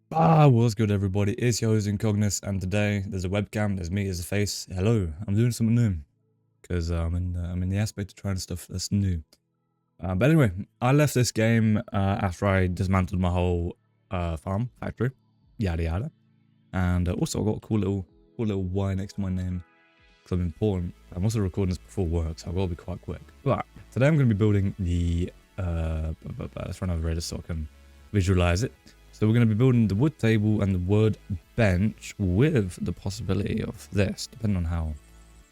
What's good, everybody? It's your host Incognist, and today there's a webcam, there's me, there's a face. Hello, I'm doing something new because I'm in the aspect of trying stuff that's new. But anyway, I left this game after I dismantled my whole farm factory, yada yada, and also I got a cool little Y next to my name because I'm important. I'm also recording this before work, so I've got to be quite quick. But today I'm going to be building the let's run over it so I can visualize it. So we're going to be building the wood table and the wood bench with the possibility of this, depending on how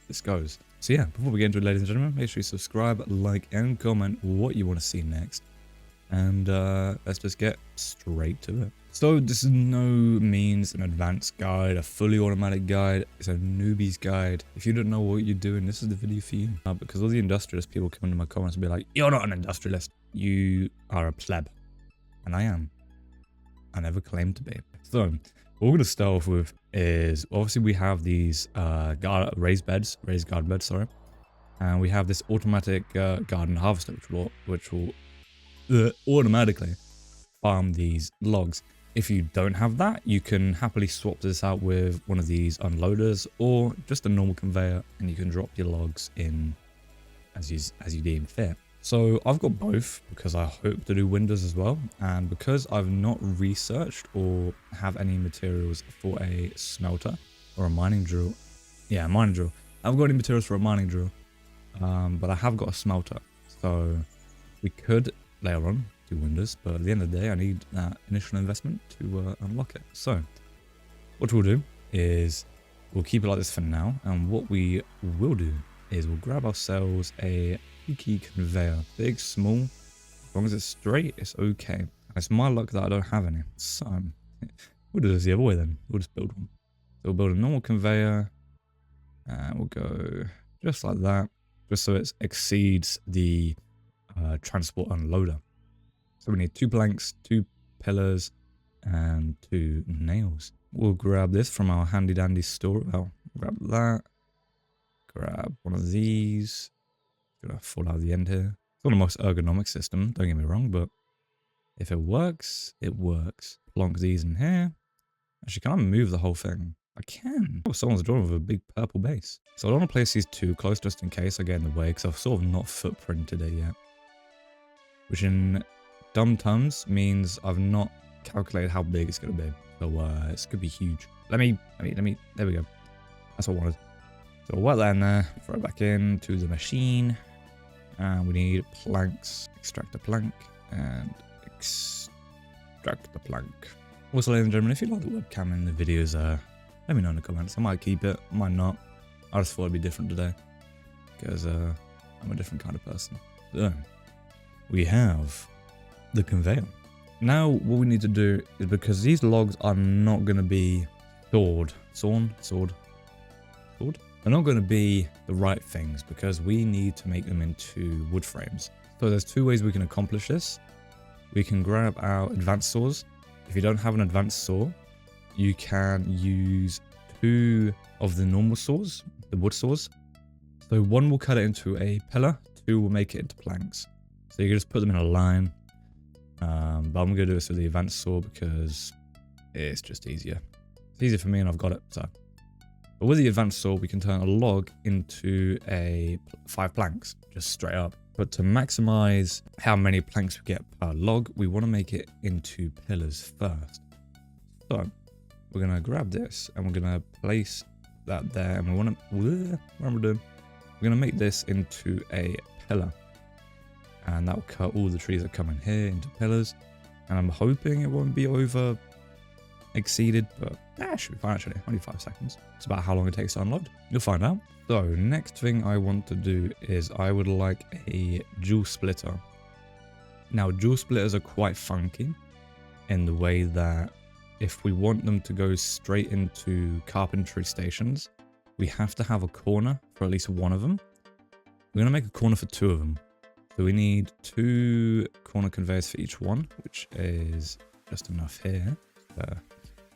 this goes. So yeah, before we get into it, ladies and gentlemen, make sure you subscribe, like, and comment what you want to see next. And let's just get straight to it. So this is no means an advanced guide, a fully automatic guide. It's a newbie's guide. If you don't know what you're doing, this is the video for you. Because all the industrialist people come into my comments and be like, "You're not an industrialist. You are a pleb." And I am. I never claimed to be. So what we're going to start off with is, obviously we have these raised garden beds, sorry. And we have this automatic garden harvester, which will automatically farm these logs. If you don't have that, you can happily swap this out with one of these unloaders or just a normal conveyor, and you can drop your logs in as you deem fit. So I've got both because I hope to do windows as well, and because I've not researched or have any materials for a smelter or a mining drill. Yeah, a mining drill. I haven't got any materials for a mining drill, but I have got a smelter. So we could later on do windows, but at the end of the day I need that initial investment to unlock it. So what we'll do is we'll keep it like this for now, and what we will do is we'll grab ourselves a key conveyor, big, small, as long as it's straight, it's okay. And it's my luck that I don't have any, so we'll do this the other way then. We'll just build one. So we'll build a normal conveyor, and we'll go just like that, just so it exceeds the transport unloader. So we need 2 planks, 2 pillars, and 2 nails. We'll grab this from our handy dandy store. Well, grab that. Grab one of these. Gonna fall out of the end here. It's not the most ergonomic system, don't get me wrong, but if it works, it works. Plonk these in here. Actually, can I move the whole thing? I can. Oh, someone's drawn with a big purple base. So I don't want to place these too close just in case I get in the way, because I've sort of not footprinted it yet. Which in dumb terms means I've not calculated how big it's going to be. So this could be huge. Let me, there we go. That's what I wanted. So we'll wet that in there, throw it back in to the machine. And we need planks. Extract a plank and extract the plank. Also, ladies and gentlemen, if you like the webcam in the videos, let me know in the comments. I might keep it, I might not. I just thought it'd be different today because I'm a different kind of person. So we have the conveyor. Now what we need to do is, because these logs are not going to be sword. They're not going to be the right things because we need to make them into wood frames. So there's 2 ways we can accomplish this. We can grab our advanced saws. If you don't have an advanced saw, you can use 2 of the normal saws, the wood saws. So 1 will cut it into a pillar, 2 will make it into planks. So you can just put them in a line. But I'm going to do this with the advanced saw because it's just easier. It's easier for me and I've got it, so. But with the advanced saw, we can turn a log into 5 planks, just straight up. But to maximize how many planks we get per log, we want to make it into pillars first. So we're going to grab this and we're going to place that there. And we want to, what am I doing? We're going to make this into a pillar. And that will cut all the trees that come in here into pillars. And I'm hoping it won't be over exceeded, but that should be fine actually. Only 5 seconds. It's about how long it takes to unload. You'll find out. So next thing I want to do is I would like a jewel splitter. Now jewel splitters are quite funky in the way that if we want them to go straight into carpentry stations, we have to have a corner for at least 1 of them. We're going to make a corner for 2 of them. So we need 2 corner conveyors for each one, which is just enough here.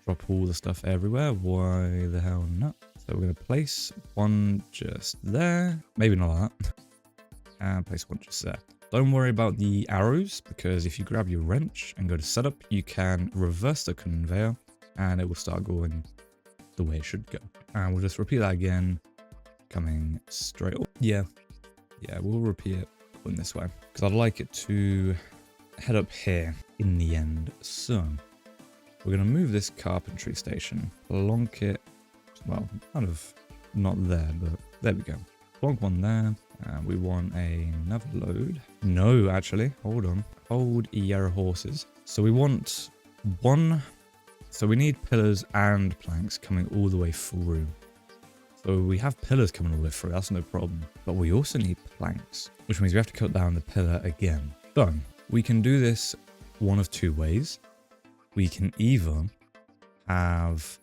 Drop all the stuff everywhere. Why the hell not? So we're going to place 1 just there. Maybe not like that. And place 1 just there. Don't worry about the arrows, because if you grab your wrench and go to setup, you can reverse the conveyor and it will start going the way it should go. And we'll just repeat that again, coming straight up. Yeah, we'll repeat it going this way, because I'd like it to head up here in the end. So we're going to move this carpentry station, plonk it, well, kind of not there, but there we go. Plonk one there. We want another load. No, actually, hold on. Hold your horses. So we want one. So we need pillars and planks coming all the way through. So we have pillars coming all the way through. That's no problem. But we also need planks, which means we have to cut down the pillar again. So we can do this one of two ways. We can either have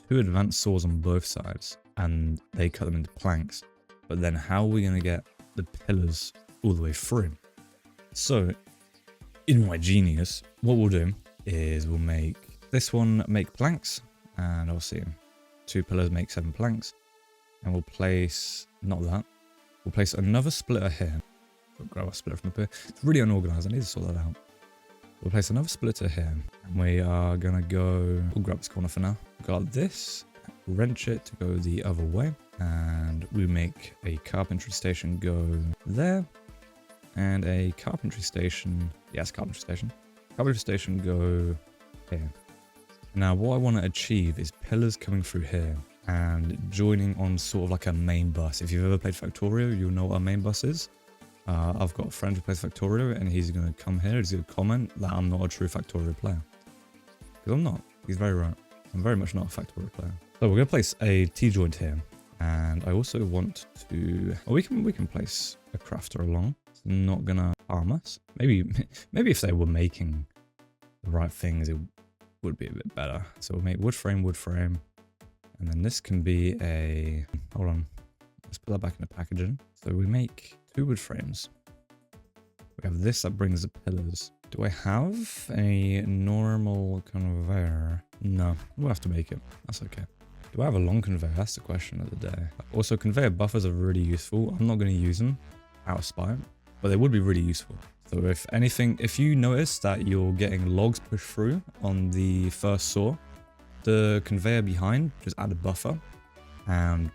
two advanced saws on both sides and they cut them into planks. But then how are we going to get the pillars all the way through? So, in my genius, what we'll do is we'll make this one make planks. And I'll see 2 pillars make 7 planks. And we'll place, not that, we'll place another splitter here. We'll grab a splitter from up here. It's really unorganized, I need to sort that out. We'll place another splitter here. And we are going to go, we'll grab this corner for now. Got this, wrench it to go the other way. And we make a carpentry station go there. And a carpentry station, yes, carpentry station go here. Now what I want to achieve is pillars coming through here and joining on sort of like a main bus. If you've ever played Factorio, you'll know what a main bus is. I've got a friend who plays Factorio and he's going to come here, he's going to comment that I'm not a true Factorio player. Because I'm not, he's very right. I'm very much not a Factorio player. So we're going to place a T-joint here. And I also want to, well, we can place a crafter along. It's not going to harm us. Maybe if they were making the right things, it would be a bit better. So we'll make wood frame. And then this can be a, hold on, let's put that back in the packaging. So we make 2 wood frames. We have this that brings the pillars. Do I have a normal conveyor? No, we'll have to make it. That's okay. Do I have a long conveyor? That's the question of the day. Also, conveyor buffers are really useful. I'm not going to use them out of spite, but they would be really useful. So if anything, if you notice that you're getting logs pushed through on the first saw, the conveyor behind, just add a buffer and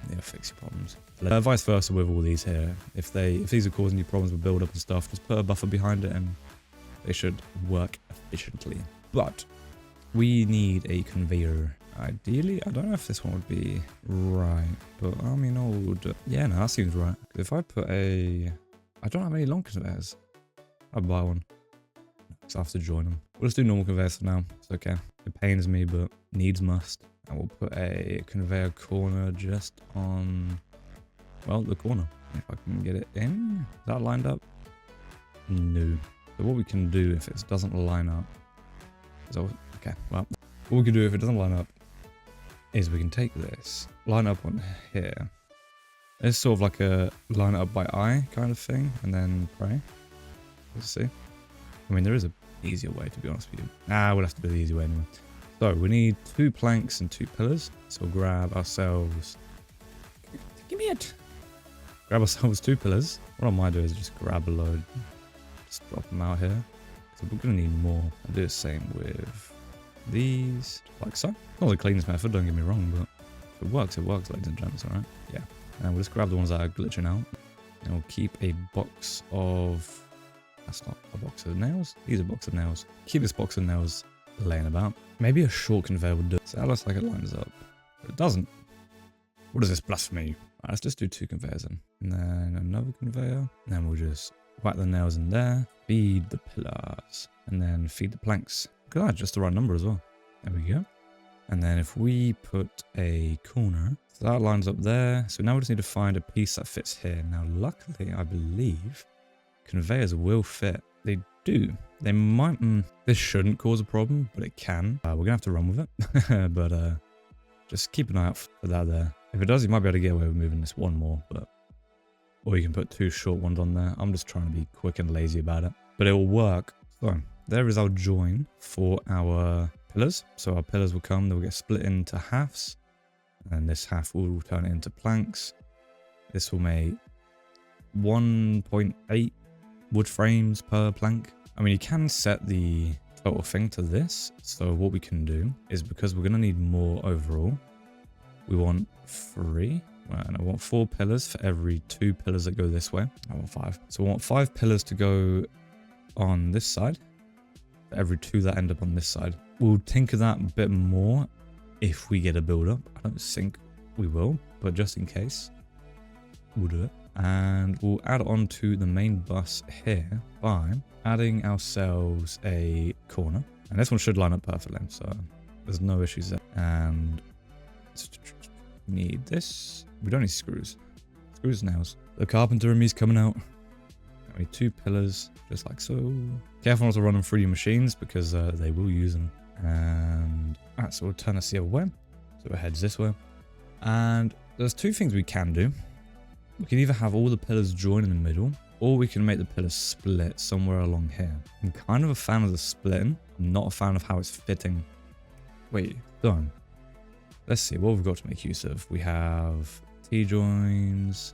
it'll fix your problems. Vice versa with all these here. If these are causing you problems with build up and stuff, just put a buffer behind it and they should work efficiently. But we need a conveyor. Ideally, I don't know if this one would be right, but I mean, yeah, no, that seems right. If I put I don't have any long conveyors. I'll buy one. So I have to join them. We'll just do normal conveyors for now. It's okay. It pains me, but needs must. And we'll put a conveyor corner just on, well, the corner. If I can get it in. Is that lined up? No. So what we can do if it doesn't line up is, okay, well, what we can do if it doesn't line up is we can take this, line up on here. It's sort of like a line it up by eye kind of thing, and then pray. Let's see. I mean, there is an easier way, to be honest with you. We'll have to do the easy way anyway. So we need 2 planks and 2 pillars. So we'll grab ourselves, give me it. Grab ourselves 2 pillars. What I might do is just grab a load, just drop them out here. So we're gonna need more. I'll do the same with these, like so. Not the cleanest method, don't get me wrong, but if it works, ladies and gents, alright? Yeah. And we'll just grab the ones that are glitching out. And we'll keep a box of, that's not a box of nails. These are a box of nails. Keep this box of nails laying about. Maybe a short conveyor would do. So that looks like it lines up. But it doesn't. What is this blasphemy? Right, let's just do 2 conveyors in. And then another conveyor. And then we'll just whack the nails in there. Feed the pillars. And then feed the planks. Look at that, just the right number as well. There we go. And then if we put a corner, so that lines up there. So now we just need to find a piece that fits here. Now, luckily, I believe conveyors will fit. They do. They might, this shouldn't cause a problem, but it can. We're gonna have to run with it. But just keep an eye out for that there. If it does, you might be able to get away with moving this one more, but, or you can put 2 short ones on there. I'm just trying to be quick and lazy about it, but it will work. So there is our join for our pillars. So our pillars will come, they'll get split into halves, and this half will turn it into planks. This will make 1.8 wood frames per plank. I mean, you can set the total thing to this. So what we can do is, because we're going to need more overall, we want 3. And I want 4 pillars for every 2 pillars that go this way. I want 5. So I want 5 pillars to go on this side for every 2 that end up on this side. We'll tinker that a bit more if we get a build up. I don't think we will, but just in case, we'll do it. And we'll add on to the main bus here by adding ourselves a corner. And this one should line up perfectly, so there's no issues there. And we need this. We don't need screws. Screws, nails. The carpenter in me is coming out. We need 2 pillars, just like so. Careful not to run them through your machines, because they will use them. And alright, so we'll turn us the other way. So it heads this way. And there's 2 things we can do. We can either have all the pillars join in the middle, or we can make the pillars split somewhere along here. I'm kind of a fan of the splitting. I'm not a fan of how it's fitting. Wait, done. Let's see, what we've got to make use of. We have T-joins.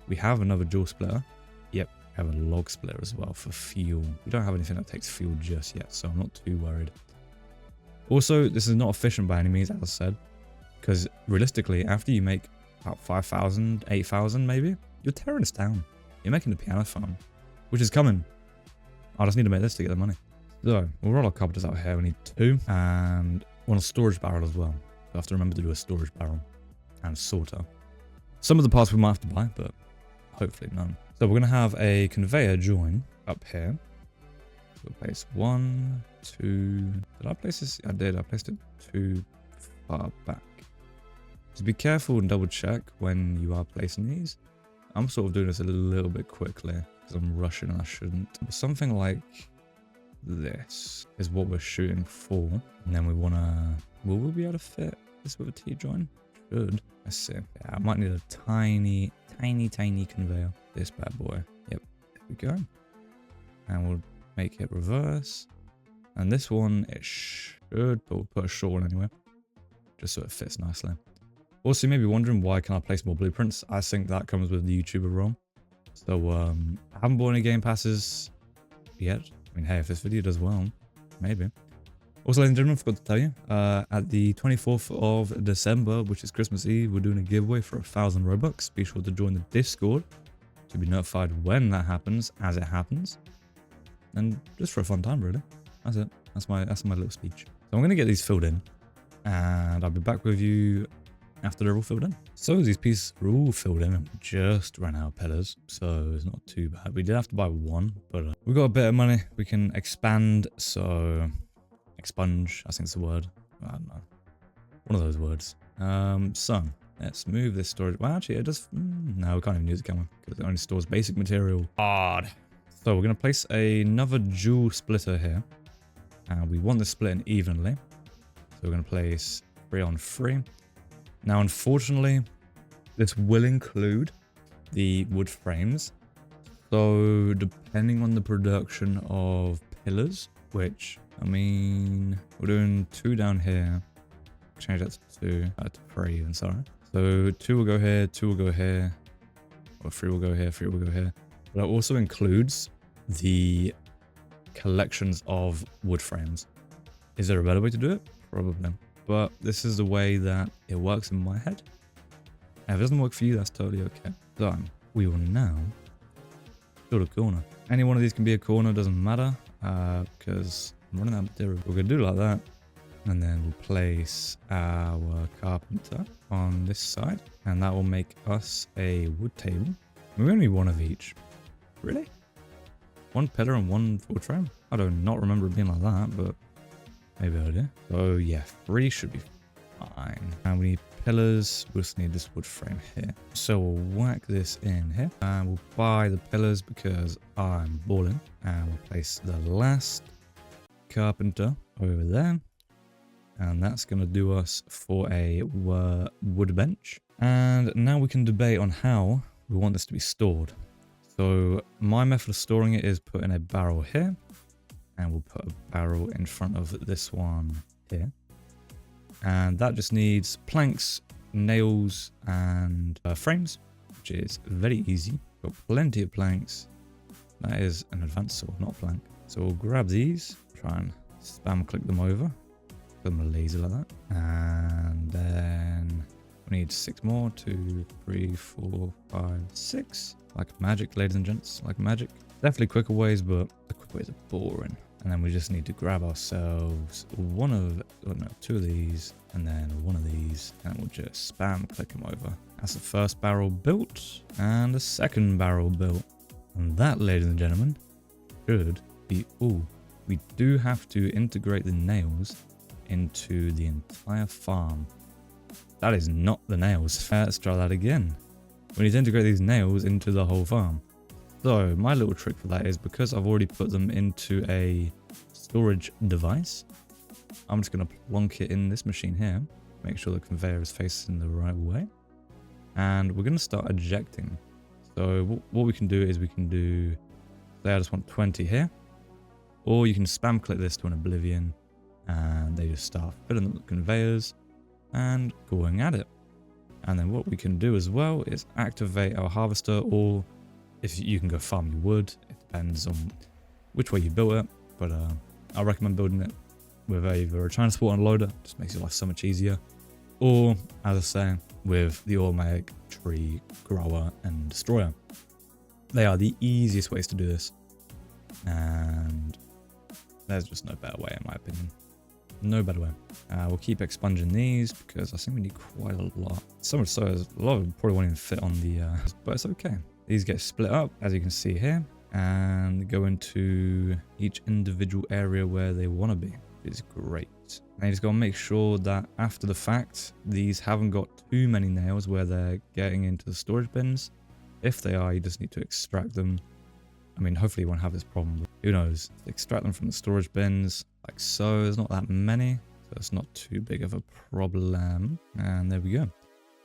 We have another dual splitter. Yep, we have a log splitter as well for fuel. We don't have anything that takes fuel just yet, so I'm not too worried. Also, this is not efficient by any means, as I said, because realistically, after you make about 5,000, 8,000 maybe, you're tearing this down. You're making the piano farm, which is coming. I just need to make this to get the money. So, we'll roll our carpenters out here. We need 2, and one a storage barrel as well. I have to remember to do a storage barrel and a sorter. Some of the parts we might have to buy, but hopefully none. So we're going to have a conveyor join up here. So we'll place 1, 2... Did I place this? I did. I placed it too far back. So be careful and double check when you are placing these. I'm sort of doing this a little bit quickly because I'm rushing and I shouldn't. But something like this is what we're shooting for. And then we want to... Will we be able to fit this with a T-join? Should. Let's see. Yeah, I might need a tiny conveyor. This bad boy. Yep. There we go. And we'll make it reverse. And this one, it should, but we'll put a short one anyway. Just so it fits nicely. Also, you may be wondering, why can I place more blueprints? I think that comes with the YouTuber role. So, I haven't bought any game passes yet. I mean, hey, if this video does well, maybe. Also, ladies and gentlemen, I forgot to tell you, at the 24th of December, which is Christmas Eve, we're doing a giveaway for 1,000 Robux. Be sure to join the Discord to be notified when that happens, as it happens. And just for a fun time, really. That's it. That's my little speech. So I'm going to get these filled in, and I'll be back with you after they're all filled in. So these pieces are all filled in, and we just ran out of pillars, so it's not too bad. We did have to buy 1, but we've got a bit of money. We can expand, so... Expunge, I think it's the word. I don't know. One of those words. So, let's move this storage. Well, actually, it does... no, we can't even use it, can we? Because it only stores basic material. Odd. So, we're going to place another dual splitter here. And we want this splitting evenly. So, we're going to place 3 on 3. Now, unfortunately, this will include the wood frames. So, depending on the production of pillars, which... I mean, we're doing 2 down here. Change that to 2, to 3 even, sorry. So 2 will go here, 2 will go here, or 3 will go here, 3 will go here. But it also includes the collections of wood frames. Is there a better way to do it? Probably. But this is the way that it works in my head. And if it doesn't work for you, that's totally okay. So we will now build a corner. Any one of these can be a corner, doesn't matter, because I'm running out of material. We're going to do it like that. And then we'll place our carpenter on this side. And that will make us a wood table. We're going to need 1 of each. Really? 1 pillar and 1 wood frame? I do not remember it being like that, but maybe I do. So yeah, 3 should be fine. And we need pillars. We just need this wood frame here. So we'll whack this in here. And we'll buy the pillars because I'm balling. And we'll place the last carpenter over there, and that's going to do us for a wood bench. And now we can debate on how we want this to be stored. So my method of storing it is putting a barrel here, and we'll put a barrel in front of this one here, and that just needs planks, nails, and frames, which is very easy. Got plenty of planks, That is an advanced sword, not a flank. So we'll grab these, try and spam click them over. Put them laser like that. And then we need 6 more. 2, 3, 4, 5, 6. Like magic, ladies and gents, like magic. Definitely quicker ways, but the quick ways are boring. And then we just need to grab ourselves two of these, and then one of these, and we'll just spam click them over. That's the first barrel built, and the second barrel built. And that, ladies and gentlemen, should be all. We do have to integrate the nails into the entire farm. That is not the nails. Let's try that again. We need to integrate these nails into the whole farm. So my little trick for that is, because I've already put them into a storage device, I'm just going to plonk it in this machine here. Make sure the conveyor is facing the right way. And we're going to start ejecting. So what we can do is we can do, say I just want 20 here. Or you can spam click this to an oblivion. And they just start filling up the conveyors and going at it. And then what we can do as well is activate our harvester, or if you can go farm your wood. It depends on which way you build it, but I recommend building it with either a transport unloader, just makes your life so much easier, or, as I say, with the automatic tree grower and destroyer. They are the easiest ways to do this, and there's just no better way in my opinion. No better way. We'll keep expunging these because I think we need quite a lot. So much so, a lot of them probably won't even fit on the, but it's okay. These get split up, as you can see here, and go into each individual area where they want to be. It's great. And you just got to make sure that after the fact, these haven't got too many nails where they're getting into the storage bins. If they are, you just need to extract them. I mean, hopefully you won't have this problem, but who knows? Extract them from the storage bins, like so. There's not that many, so it's not too big of a problem. And there we go.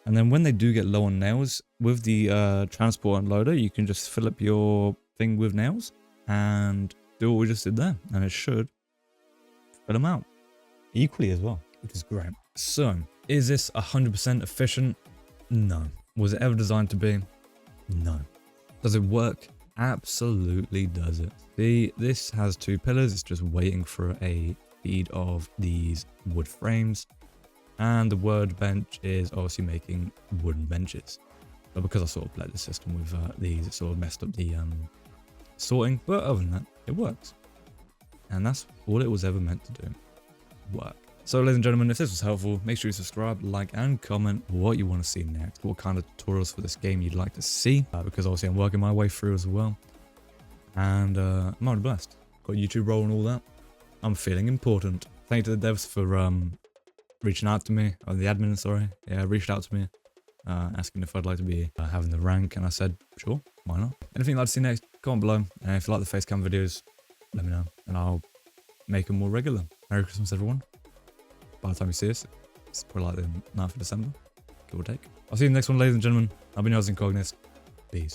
And then when they do get low on nails, with the transport unloader, you can just fill up your thing with nails and do what we just did there. And it should fill them out equally as well, which is great. So, is this 100% efficient? No. Was it ever designed to be? No. Does it work? Absolutely does it. See, this has 2 pillars. It's just waiting for a feed of these wood frames. And the workbench is obviously making wooden benches. But because I sort of played the system with these, it sort of messed up the sorting. But other than that, it works. And that's all it was ever meant to do. Work. So ladies and gentlemen, if this was helpful, make sure you subscribe, like, and comment what you want to see next. What kind of tutorials for this game you'd like to see. Because obviously I'm working my way through as well. And I'm already blessed. Got YouTube role and all that. I'm feeling important. Thank you to the devs for reaching out to me, or the admin, sorry. Yeah, reached out to me, asking if I'd like to be having the rank, and I said, sure, why not? Anything you'd like to see next, comment below. And if you like the face cam videos, let me know, and I'll make them more regular. Merry Christmas, everyone. By the time you see this, it's probably like the 9th of December, give or take. I'll see you in the next one, ladies and gentlemen. I've been your host, Incognist.